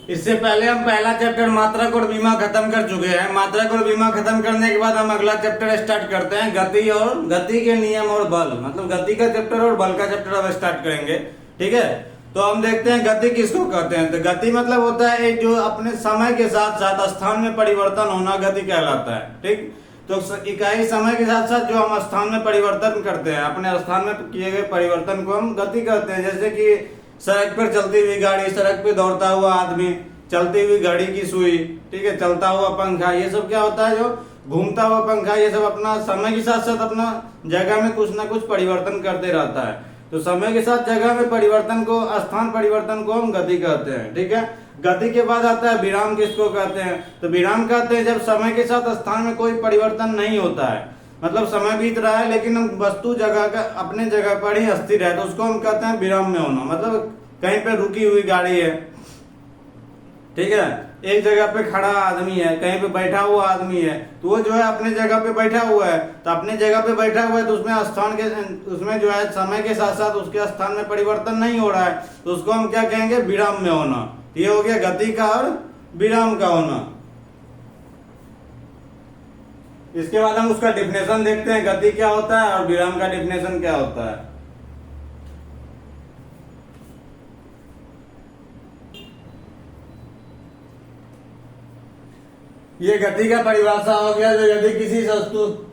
इससे पहले हम पहला चैप्टर मात्रक और बीमा खत्म कर चुके हैं। मात्रक और बीमा खत्म करने के बाद हम अगला चैप्टर स्टार्ट करते हैं, गति के नियम और बल, मतलब गति का चैप्टर और बल का चैप्टर अब स्टार्ट करेंगे। ठीक है, तो हम देखते हैं गति किसको कहते हैं। तो गति मतलब होता है एक जो अपने समय के साथ साथ स्थान में परिवर्तन होना गति कहलाता है। ठीक, तो इकाई समय के साथ साथ जो हम स्थान में परिवर्तन करते हैं, अपने स्थान में किए गए परिवर्तन को हम गति कहते हैं। जैसे कि सड़क पर चलती हुई गाड़ी, सड़क पे दौड़ता हुआ आदमी, चलती हुई घड़ी की सुई, ठीक है, चलता हुआ पंखा, ये सब क्या होता है, जो घूमता हुआ पंखा, ये सब अपना समय के साथ साथ अपना जगह में कुछ ना कुछ परिवर्तन करते रहता है। तो समय के साथ जगह में परिवर्तन को, स्थान परिवर्तन को हम गति कहते हैं। ठीक है, गति के बाद आता है विराम, किसको कहते हैं। तो विराम कहते हैं जब समय के साथ स्थान में कोई परिवर्तन नहीं होता है, मतलब समय बीत रहा है लेकिन वस्तु जगह का अपने जगह पर ही स्थिर है, तो उसको हम कहते हैं विराम में होना। मतलब कहीं पे रुकी हुई गाड़ी है, ठीक है, एक जगह पे खड़ा आदमी है, कहीं पे बैठा हुआ आदमी है, तो वो जो है अपने जगह पे बैठा हुआ है। तो अपने जगह पे बैठा हुआ है तो उसमें जो है समय के साथ साथ उसके स्थान में परिवर्तन नहीं हो रहा है, तो उसको हम क्या कहेंगे, विराम में होना। ये हो गया गति का और विराम का होना। इसके बाद हम उसका डिफिनेशन देखते हैं, गति क्या होता है और विराम का डिफिनेशन क्या होता है। ये गति का परिभाषा हो गया, जो यदि किसी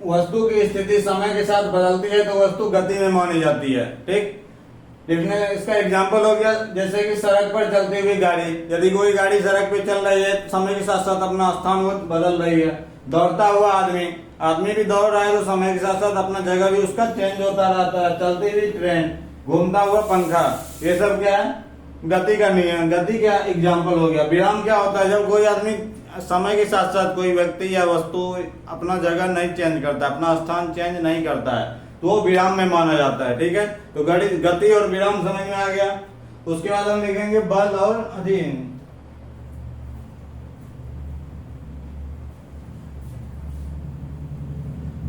वस्तु की स्थिति समय के साथ बदलती है तो वस्तु गति में मानी जाती है। ठीक, इसका एग्जाम्पल हो गया जैसे कि सड़क पर चलती हुई गाड़ी, यदि कोई गाड़ी सड़क पे चल रही है, समय के साथ साथ अपना स्थान बदल रही है। दौड़ता हुआ आदमी भी दौड़ रहा है तो समय के साथ साथ अपना जगह भी उसका चेंज होता रहता है। चलती हुई ट्रेन, घूमता हुआ पंखा, ये सब क्या है, गति का नियम, गति का एग्जाम्पल हो गया। विराम क्या होता है, जब कोई आदमी समय के साथ साथ कोई व्यक्ति या वस्तु अपना जगह नहीं चेंज करता, अपना स्थान चेंज नहीं करता है, तो वो विराम में माना जाता है। ठीक है, तो गति और विराम समझ में आ गया। उसके बाद हम लिखेंगे बल और अधीन।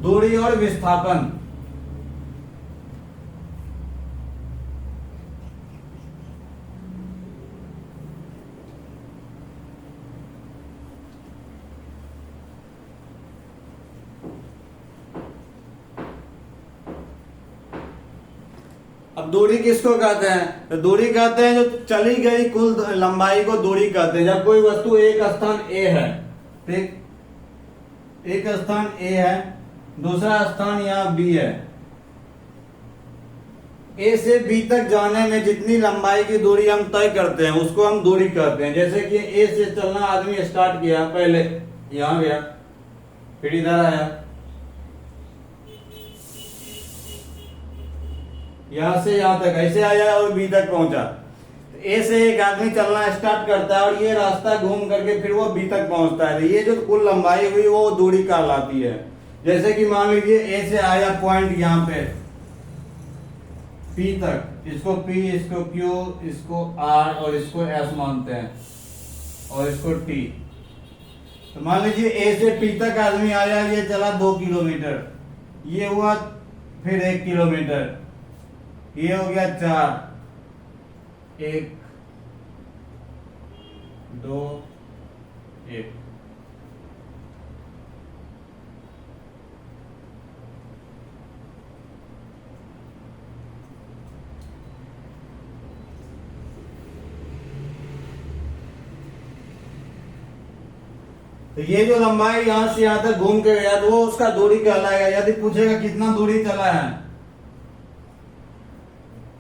दूरी और विस्थापन। अब दूरी किसको कहते हैं, तो दूरी कहते हैं जो चली गई कुल लंबाई को दूरी कहते हैं। जब कोई वस्तु एक स्थान ए है, ठीक, एक स्थान ए है, दूसरा स्थान यहाँ बी है, ए से बी तक जाने में जितनी लंबाई की दूरी हम तय करते हैं उसको हम दूरी कहते हैं। जैसे कि ए से चलना आदमी स्टार्ट किया, पहले यहां गया, फिर इधर आया, यहां से यहां तक ऐसे आया और बी तक पहुंचा। ए से एक आदमी चलना स्टार्ट करता है और ये रास्ता घूम करके फिर वो बी तक पहुंचता है, तो ये जो कुल लंबाई हुई वो दूरी कहलाती है। जैसे कि मान लीजिए ए से आया पॉइंट यहाँ पे पी तक, इसको पी, इसको क्यू, इसको आर और इसको एस मानते हैं, और इसको टी। तो मान लीजिए ए से पी तक आदमी आया, ये चला 2 किलोमीटर, ये हुआ फिर 1 किलोमीटर, ये हो गया 4, 1 2 1। तो ये जो लंबाई यहां से यहां तक घूम के गया तो वो उसका दूरी कहलाएगा। यदि पूछेगा कितना दूरी चला है,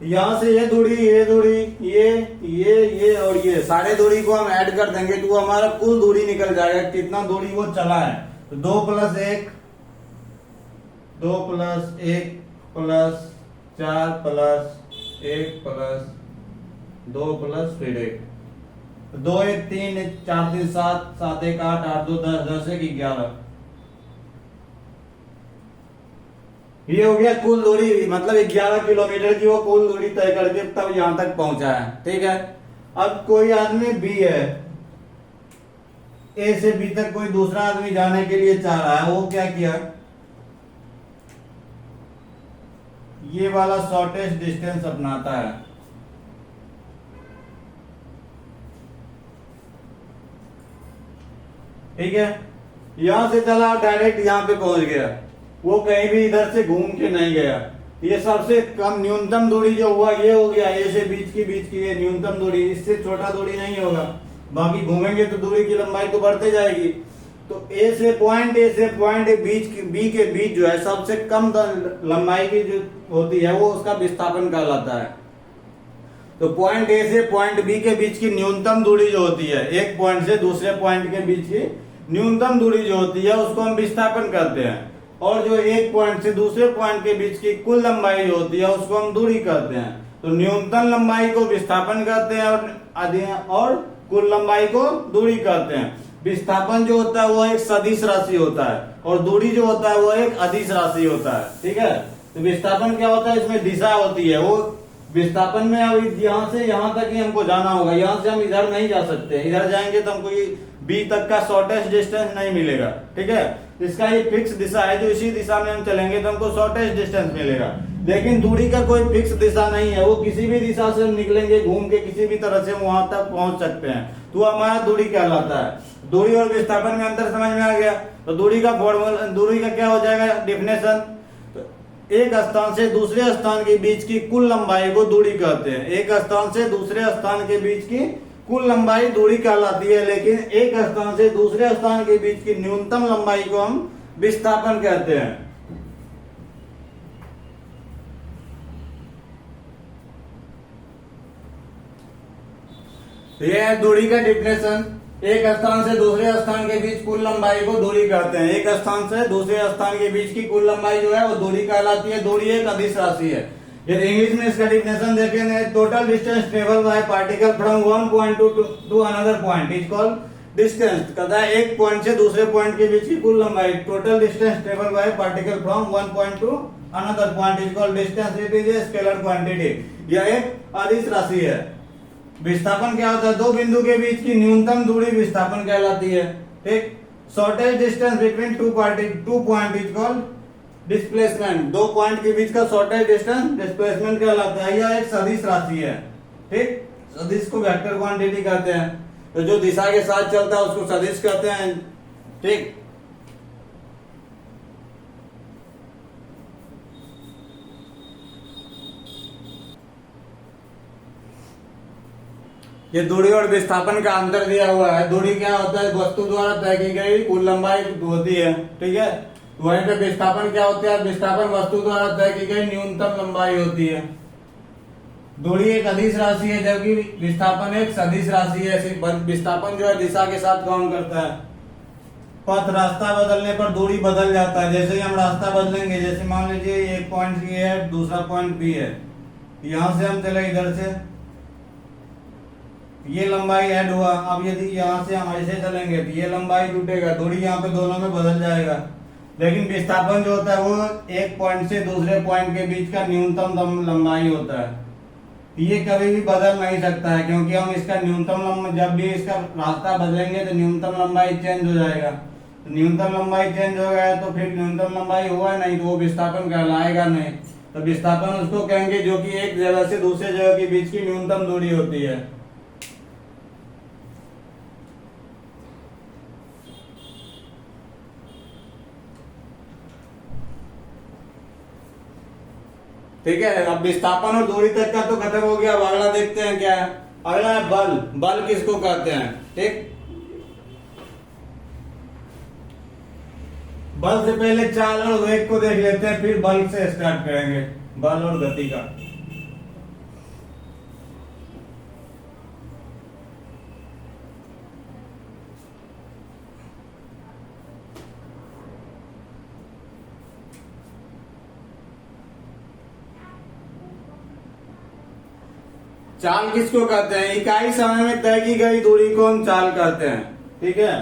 यहां से ये दूरी, ये दूरी, ये और ये सारे दूरी को हम ऐड कर देंगे तो वो हमारा कुल दूरी निकल जाएगा, कितना दूरी वो चला है। तो 2 + 1 2 + 1 + 4 + 1 + 2 + फिर 1, 2 1 3 4 3 7 7 1 8 8 2 10 10 1 11। ये हो गया कुल दूरी, मतलब 11 किलोमीटर की वो कुल दूरी तय करके तब यहां तक पहुंचा है। ठीक है, अब कोई आदमी बी है, ए से बी तक कोई दूसरा आदमी जाने के लिए चाह रहा है, वो क्या किया, ये वाला शॉर्टेस्ट डिस्टेंस अपनाता है। ठीक है, यहाँ से चला डायरेक्ट यहाँ पे पहुंच गया, वो कहीं भी इधर से घूम के नहीं गया। ये सबसे कम न्यूनतम दूरी जो हुआ ये हो गया, ए से बीच की ये न्यूनतम दूरी, इससे छोटा दूरी नहीं होगा। बाकी घूमेंगे तो दूरी की लंबाई तो बढ़ते जाएगी। तो ए से पॉइंट बी के बीच जो है सबसे कम लंबाई की जो होती है वो उसका विस्थापन कहलाता है। तो पॉइंट ए से पॉइंट बी के बीच की न्यूनतम दूरी जो होती है, एक पॉइंट से दूसरे पॉइंट के बीच की न्यूनतम दूरी जो होती है उसको हम विस्थापन कहते हैं। और जो एक पॉइंट से दूसरे पॉइंट के बीच की कुल लंबाई जो होती है उसको हम दूरी कहते हैं। तो न्यूनतम लंबाई को विस्थापन कहते हैं और कुल लंबाई को दूरी कहते हैं। विस्थापन जो होता है वो एक सदिश राशि होता है और दूरी जो होता है वो एक अदिश राशि होता है। ठीक है, तो विस्थापन क्या होता है, इसमें दिशा होती है। वो विस्थापन में अब यहाँ से यहाँ तक ही हमको जाना होगा, यहाँ से हम इधर नहीं जा सकते, इधर जाएंगे तो हमको बी तक का शॉर्टेस्ट डिस्टेंस नहीं मिलेगा। ठीक है, इसका ये फिक्स दिशा है, जो इसी दिशा में हम चलेंगे तो हमको शॉर्टेस्ट डिस्टेंस मिलेगा। लेकिन दूरी का कोई फिक्स दिशा नहीं है, वो किसी भी दिशा से हम निकलेंगे, घूम के किसी भी तरह से हम वहां तक पहुंच सकते हैं, तो हमारा दूरी कहलाता है। दूरी और विस्थापन में अंतर समझ में आ गया। तो दूरी का फॉर्मूला, दूरी का क्या हो जाएगा डेफिनेशन, एक स्थान से दूसरे स्थान के बीच की कुल लंबाई को दूरी कहते हैं। एक स्थान से दूसरे स्थान के बीच की कुल लंबाई दूरी कहलाती है, लेकिन एक स्थान से दूसरे स्थान के बीच की न्यूनतम लंबाई को हम विस्थापन कहते हैं। यह है दूरी का डिफिनेशन। एक स्थान से दूसरे स्थान के बीच कुल लंबाई को दूरी कहते हैं। एक स्थान से दूसरे स्थान के बीच की कुल लंबाई जो है वो दूरी कहलाती है। दूरी एक अदिश राशि है। यदि इंग्लिश में इसका डिफिनेशन देखेंगे, total distance travel by particle from one point two another point is called distance. कहता है एक पॉइंट से दूसरे पॉइंट के बीच की कुल लंबाई, total distance travel by particle from one point two another point is called distance. It is a scalar quantity. यह एक अदिश राशि है। विस्थापन क्या होता है, दो बिंदु के बीच की न्यूनतम दूरी विस्थापन कहलाती है। ठीक, shortest distance between two point is called displacement. दो पॉइंट के बीच का शॉर्टेस्ट डिस्टेंस डिस्प्लेसमेंट कहलाता है। यह एक सदिश राशि है। ठीक, सदिश को वेक्टर क्वांटिटी कहते हैं। तो जो दिशा के साथ चलता है उसको सदिश कहते हैं। ठीक, ये दूरी और विस्थापन का अंतर दिया हुआ है। दूरी क्या होता है, वस्तु द्वारा तय की गई कुल लंबाई होती है। ठीक है, वहीं पे विस्थापन क्या होता है, विस्थापन वस्तु द्वारा तय की गई न्यूनतम लंबाई होती है। दूरी एक अदिश राशि है जबकि विस्थापन एक सदिश राशि है। विस्थापन जो है दिशा के साथ काम करता है। पथ रास्ता बदलने पर दूरी बदल जाता है। जैसे ही हम रास्ता बदलेंगे, जैसे मान लीजिए एक पॉइंट ए है, दूसरा पॉइंट बी है, यहां से हम चले इधर से, ये लंबाई ऐड हुआ। अब यदि यहाँ से हम ऐसे चलेंगे तो ये लंबाई टूटेगा, दूरी यहाँ पे दोनों में बदल जाएगा। लेकिन विस्थापन जो होता है वो एक पॉइंट से दूसरे पॉइंट के बीच का न्यूनतम लंबाई होता है। ये कभी भी बदल नहीं सकता है, क्योंकि हम इसका न्यूनतम लंबाई, जब भी इसका रास्ता बदलेंगे तो न्यूनतम लंबाई चेंज हो जाएगा। तो न्यूनतम लंबाई चेंज हो गया तो फिर न्यूनतम लंबाई हुआ नहीं तो वो विस्थापन कहलाएगा नहीं। तो विस्थापन उसको कहेंगे जो कि एक जगह से दूसरे जगह के बीच की न्यूनतम दूरी होती है। ठीक है, अब विस्थापन और दूरी तक का तो खत्म हो गया। अब अगला देखते हैं क्या है। अगला है बल। बल किसको कहते हैं। ठीक, बल से पहले चाल और वेग को देख लेते हैं, फिर बल से स्टार्ट करेंगे, बल और गति का। चाल किसको कहते हैं, इकाई समय में तय की गई दूरी को हम चाल कहते हैं। ठीक है,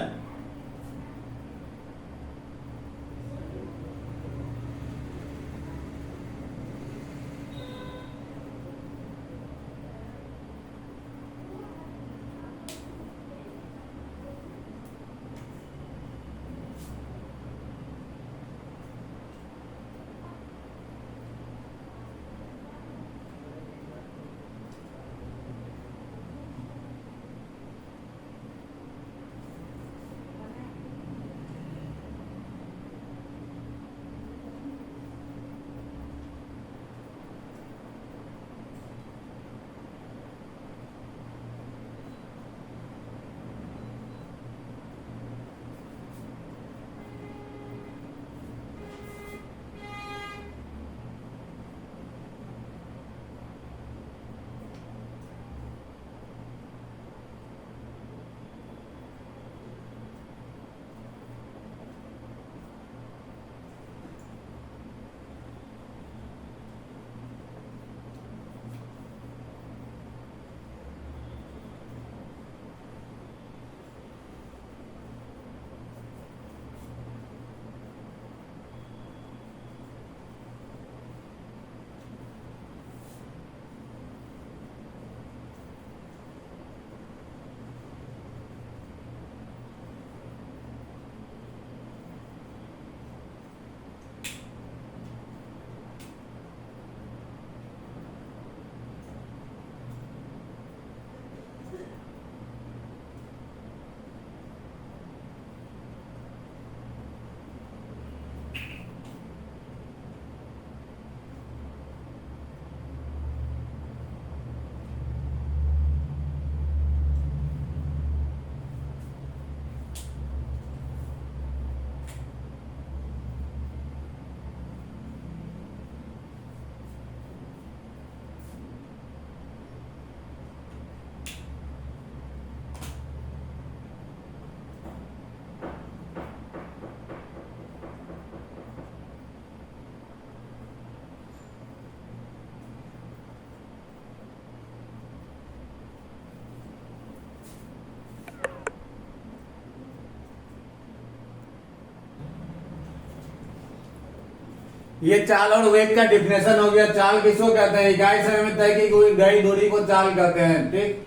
ये चाल और वेग का डिफिनेशन हो गया। चाल किसको कहते हैं? इकाई समय में तय की गई दूरी को चाल कहते हैं। ठीक,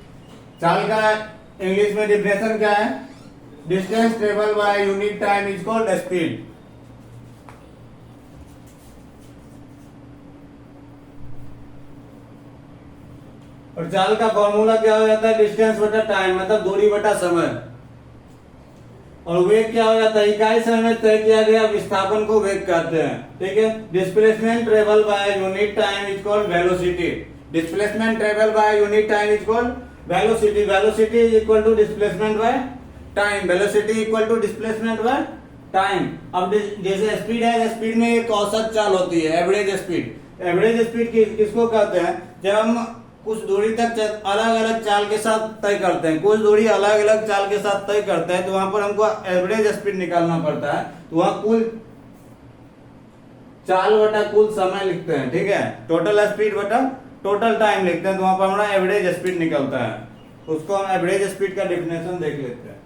चाल का इंग्लिश में डिफिनेशन क्या है? Distance travel by unit time is called speed. और चाल का फॉर्मूला क्या हो जाता है? डिस्टेंस बटा टाइम, मतलब दूरी बटा समय। और वेग क्या हो जाता है? इकाई समय में तय किया गया विस्थापन को वेग कहते हैं। ठीक है, displacement travel by unit time is called velocity. Displacement travel by unit time is called velocity. Velocity is equal to displacement by time. Velocity equal to displacement by time. अब जैसे स्पीड है, स्पीड में एक औसत चाल होती है, average speed. Average speed किसको कहते हैं? जब हम कुछ दूरी तक अलग अलग चाल के साथ तय करते हैं, कुछ दूरी अलग अलग चाल के साथ तय करते हैं, तो वहां पर हमको एवरेज स्पीड निकालना पड़ता है। तो वहां कुल चाल बटा कुल समय लिखते हैं। ठीक है, टोटल स्पीड बटा टोटल टाइम लिखते हैं, तो वहां पर हमारा एवरेज स्पीड निकलता है। उसको हम एवरेज स्पीड का डेफिनेशन देख लेते हैं।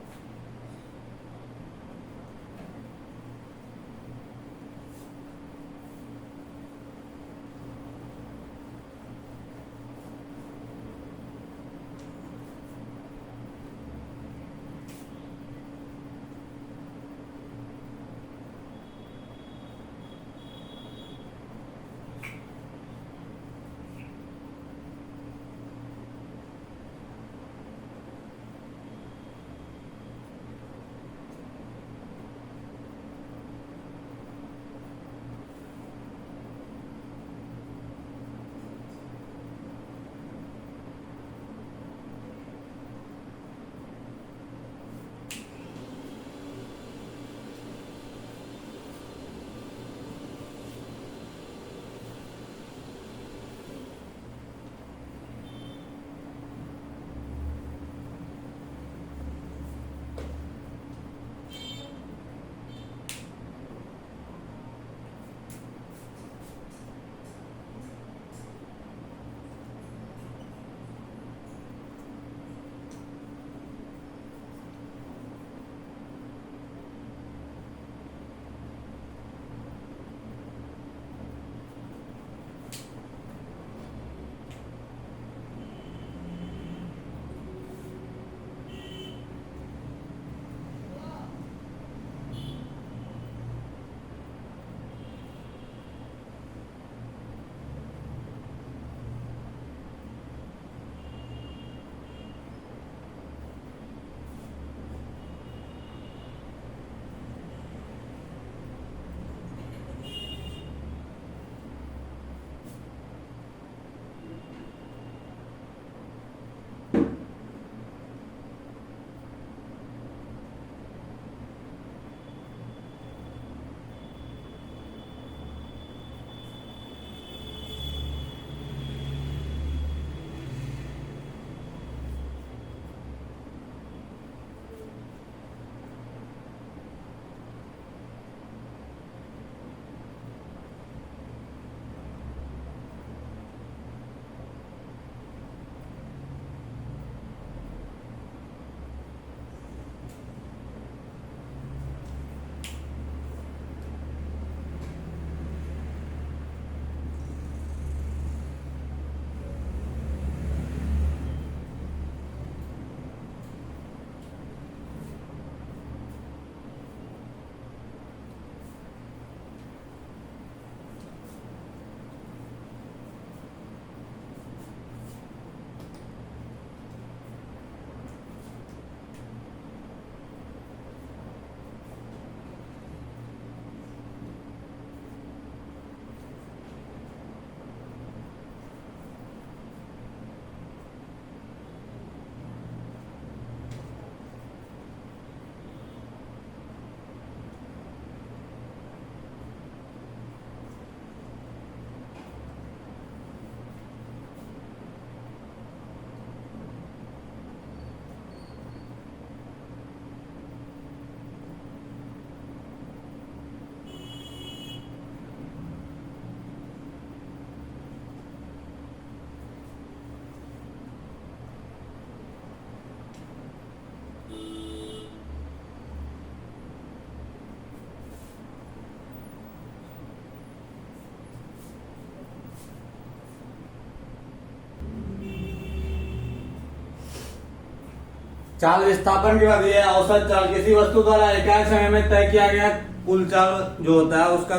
चाल विस्थापन के बाद ये औसत चाल किसी वस्तु द्वारा एकाएक समय में तय किया गया कुल चाल जो होता है उसका,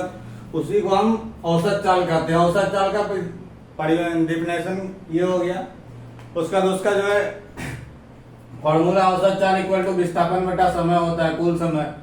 उसी को हम औसत चाल कहते हैं। औसत चाल का डिफिनेशन ये हो गया। उसका जो है फॉर्मूला औसत चाल इक्वल टू विस्थापन बटा समय होता है, कुल समय।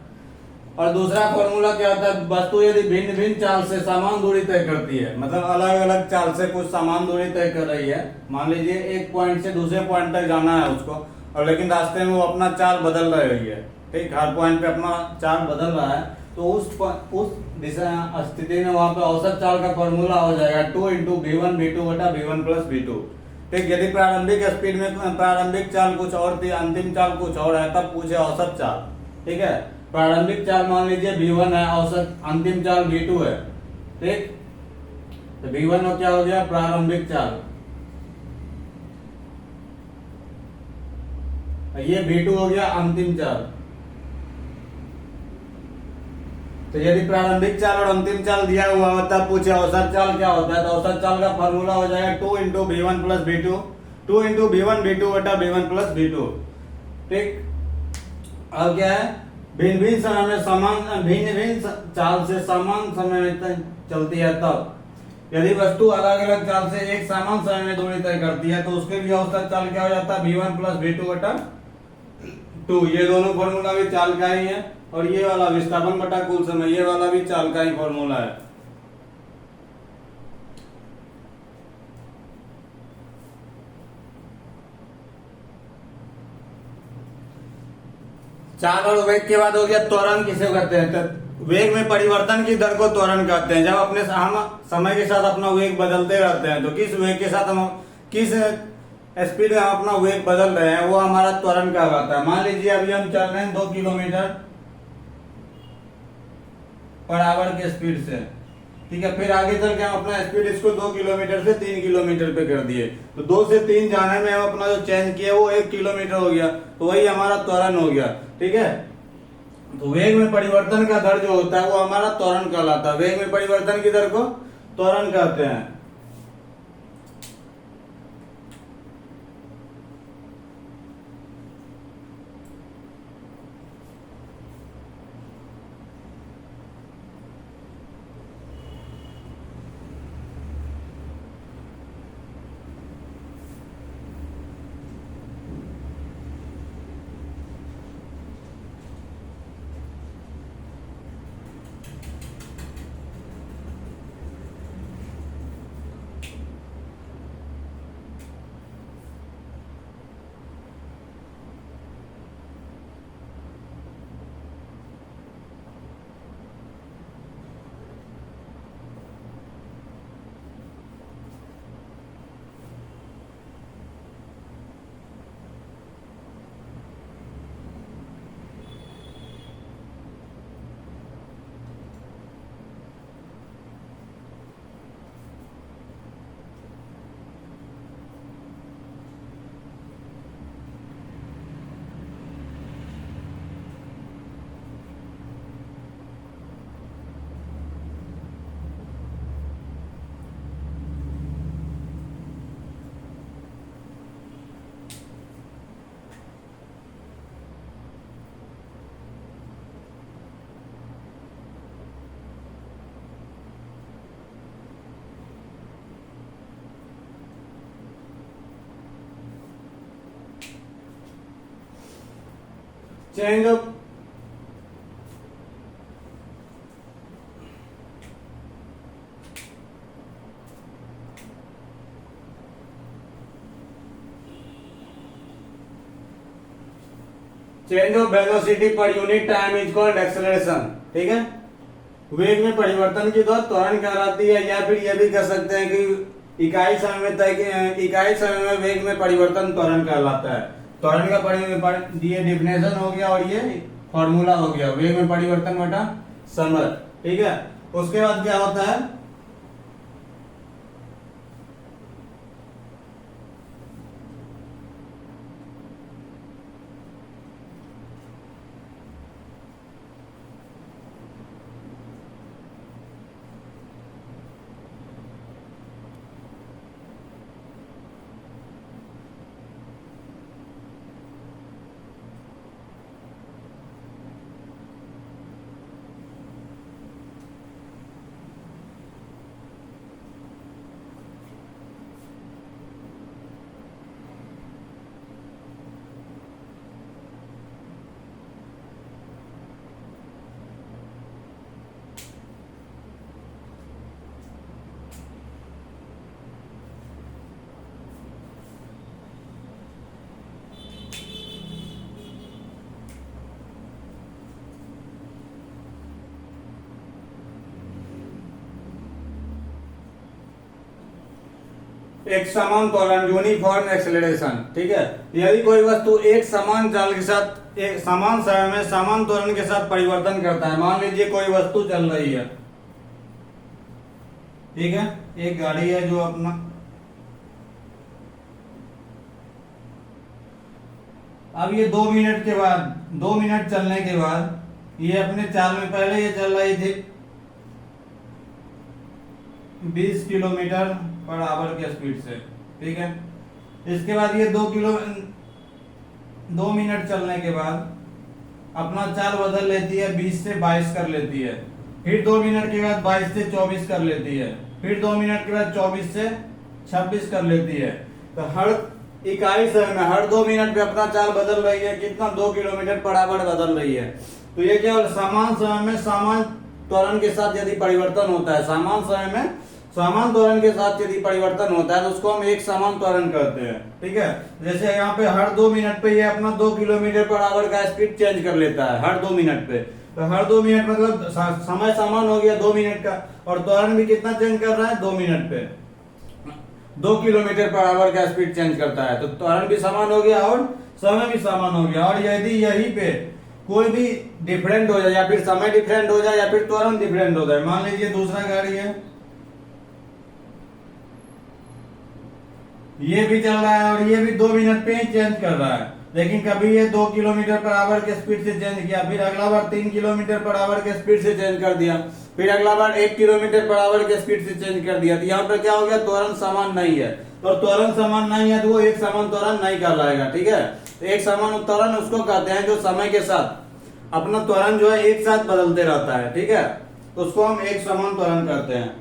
और दूसरा फॉर्मूला क्या होता है, वस्तु यदि भिन्न भिन्न चाल से समान दूरी तय करती है, मतलब अलग अलग चाल से कुछ समान दूरी तय कर रही है, मान लीजिए एक पॉइंट से दूसरे पॉइंट तक जाना है उसको, और लेकिन रास्ते में वो अपना चाल बदल रही है, ठीक, हर पॉइंट पे अपना चाल बदल रहा है, तो उस दिशा स्थिति में वहां पे औसत चाल का फॉर्मूला हो जाएगा 2 इंटू V1 V2 बटा V1 प्लस V2। ठीक, यदि प्रारंभिक स्पीड में प्रारंभिक चाल कुछ और थी, अंतिम चाल कुछ और है, तब पूछे औसत चाल। ठीक है, प्रारंभिक चाल मान लीजिए V1 है, औसत अंतिम चाल V2 है। ठीक, तो V1 क्या हो गया, प्रारंभिक चाल, ये V2 हो गया अंतिम चाल। तो यदि प्रारंभिक चाल और अंतिम चाल दिया हुआ होता है, पूछे औसत चाल क्या होता है, तो औसत चाल का फॉर्मूला हो जाएगा 2 into V1 plus V2, 2 into V1 V2 बटा V1 प्लस V2। ठीक, अब क्या है, भिन्न भिन्न समय में भिन्न भिन्न चाल से समान समय में चलती है, तब यदि वस्तु अलग अलग चाल से एक समान समय में दूरी तय करती है, तो उसके लिए औसत चाल क्या हो जाता है, V1 प्लस V2 बटा 2। ये दोनों फॉर्मूला भी चाल का ही है, और ये वाला विस्थापन बटा कुल समय, ये वाला भी चाल का ही फॉर्मूला है। चाल और वेग के बाद हो गया त्वरण, किसे कहते हैं, तो वेग में परिवर्तन की दर को त्वरण कहते हैं। जब हम समय के साथ अपना वेग बदलते रहते हैं, तो किस वेग के साथ हम किस स्पीड में हम अपना वेग बदल रहे हैं, वो हमारा त्वरण कहलाता है। मान लीजिए अभी हम चल रहे हैं 2 किलोमीटर पर आवर के स्पीड से, ठीक है, फिर आगे चल के हम अपना स्पीड इसको 2 किलोमीटर से 3 किलोमीटर पे कर दिए, तो 2 से 3 जाने में हम अपना जो चेंज किया वो 1 किलोमीटर हो गया, तो वही हमारा त्वरण हो गया। ठीक है, तो वेग में परिवर्तन का दर जो होता है वो हमारा त्वरण कहलाता है। वेग में परिवर्तन की दर को त्वरण कहते हैं। Change of velocity per unit time is called acceleration. ठीक है, वेग में परिवर्तन की दर त्वरण कहलाती है, या फिर यह भी कह सकते हैं कि इकाई समय में वेग में परिवर्तन त्वरण कहलाता है। त्वरण का ये डिफिनेशन हो गया और ये फॉर्मूला हो गया, वेग में परिवर्तन बटा समय। ठीक है, उसके बाद क्या होता है, एक समान त्वरण, यूनिफॉर्म एक्सेलरेशन, ठीक है। यदि कोई वस्तु एक समान चाल के साथ एक समान समय में समान त्वरण के साथ परिवर्तन करता है, मान लीजिए कोई वस्तु चल रही है, ठीक है, एक गाड़ी है जो अपना, अब ये 2 मिनट के बाद, 2 मिनट चलने के बाद ये अपने चाल में, पहले ये चल रही थी 20 किलोमीटर पर आवर के स्पीड से, ठीक है। इसके बाद ये 2 मिनट चलने के बाद अपना चाल बदल लेती है, 20 से 22 कर लेती है, फिर 2 मिनट के बाद 22 से 24 कर लेती है, फिर 2 मिनट के बाद 24 से 26 कर लेती है। तो हर इकाई समय में हर 2 मिनट पे अपना चाल बदल रही है, कितना, 2 किलोमीटर पर आवर बदल रही है। तो ये केवल समान समय में समान त्वरण के साथ यदि परिवर्तन होता है, समान समय में समान त्वरण के साथ यदि परिवर्तन होता है तो उसको हम एक समान त्वरण कहते हैं, ठीक है। जैसे यहाँ पे हर 2 मिनट पे ये अपना 2 किलोमीटर पर आवर का स्पीड चेंज कर लेता है हर 2 मिनट पे। तो हर 2 मिनट मतलब समय समान हो गया 2 मिनट का, और त्वरण भी कितना चेंज कर रहा है, 2 मिनट पे 2 किलोमीटर पर आवर का स्पीड चेंज करता है। तो त्वरण भी समान हो गया और समय भी समान हो गया। और यदि यही पे कोई भी डिफरेंट हो जाए, या फिर समय डिफरेंट हो जाए, या फिर त्वरण डिफरेंट हो जाए, मान लीजिए दूसरा गाड़ी है, ये भी चल रहा है और ये भी 2 मिनट पे ही चेंज कर रहा है, लेकिन कभी ये 2 किलोमीटर पर आवर के स्पीड से चेंज किया, फिर अगला बार 3 किलोमीटर पर आवर के स्पीड से चेंज कर दिया, फिर अगला बार 1 किलोमीटर पर आवर के स्पीड से चेंज कर दिया। तो यहाँ पर क्या हो गया, त्वरण समान नहीं है। तो त्वरण समान नहीं है तो वो एक समान त्वरण नहीं कहलाएगा, ठीक है। तो एक समान त्वरण उसको कहते हैं जो समय के साथ अपना त्वरण जो है एक साथ बदलते रहता है, ठीक है, तो उसको हम एक समान त्वरण कहते हैं।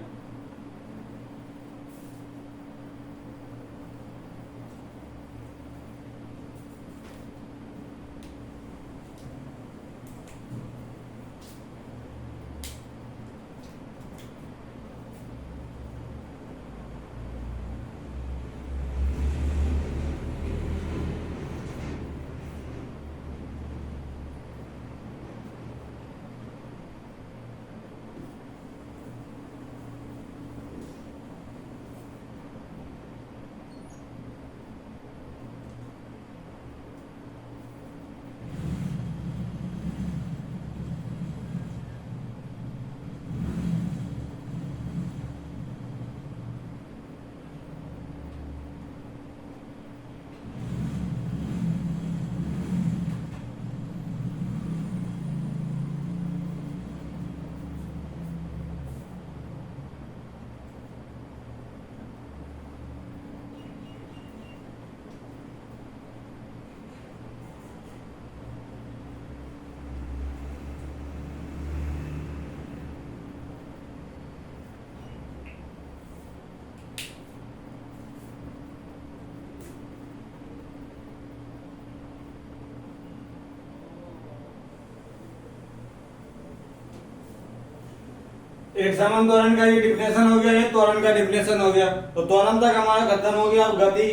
एक समान त्वरण का ये डिफिनेशन हो गया, ये त्वरण का डिफिनेशन हो गया। तो त्वरण तक हमारा खत्म हो गया। अब गति